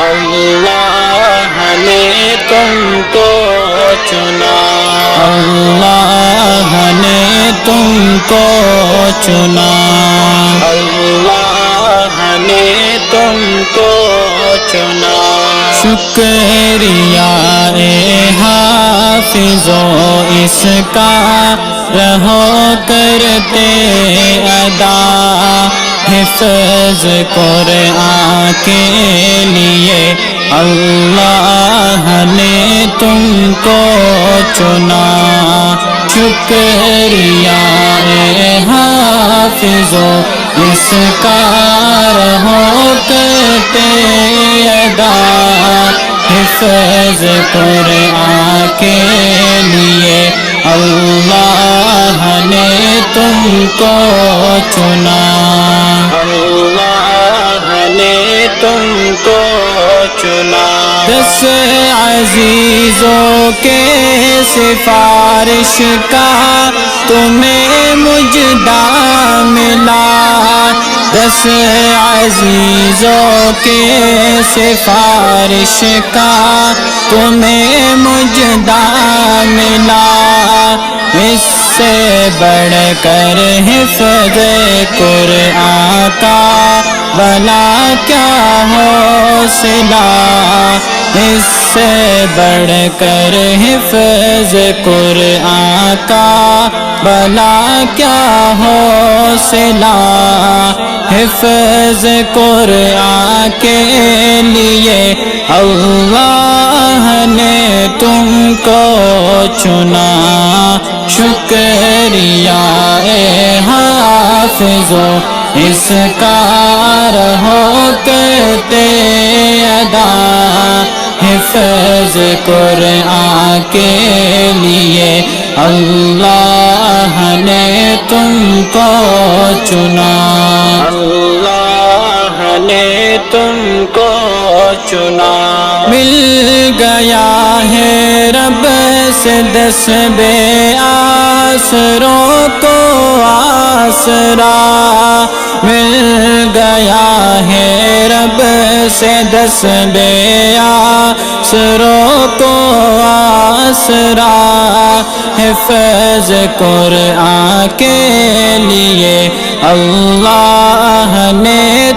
اللہ نے تم کو چنا، اللہ نے تم کو چنا، اللہ نے تم کو چنا۔ شکریہ اے حافظو اس کا رہو کرتے ادا، حفظ قرآن کے لیے اللہ نے تم کو چنا۔ شکریہ اے حافظو اس کا رہو کرتے ادا، حفظ قرآن کے لیے اللہ نے تم کو چنا، اللہ نے تم کو چنا۔ 10 عزیزوں کے سفارش کا تمہیں مجدہ ملا، 10 عزیزوں کے سفارش کا تمہیں مجدہ ملا، اس سے بڑھ کر حفظ قرآن کا بھلا کیا حوصلہ، اس سے بڑھ کر حفظ قرآن کا بھلا کیا حوصلہ، حفظ قرآن کے لیے اللہ نے تم کو چنا۔ شکریہ اے حافظو اس کا رہو کرتے ادا، حفظ قرآن کے لیے اللہ نے تم کو چنا، اللہ نے تم کو چنا۔ مل گیا ہے رب سے 10 بے آسروں کو آسرا، مل گیا ہے رب سے 10 بے آسروں کو آسرا، حفظ قرآن کے لیے اللہ نے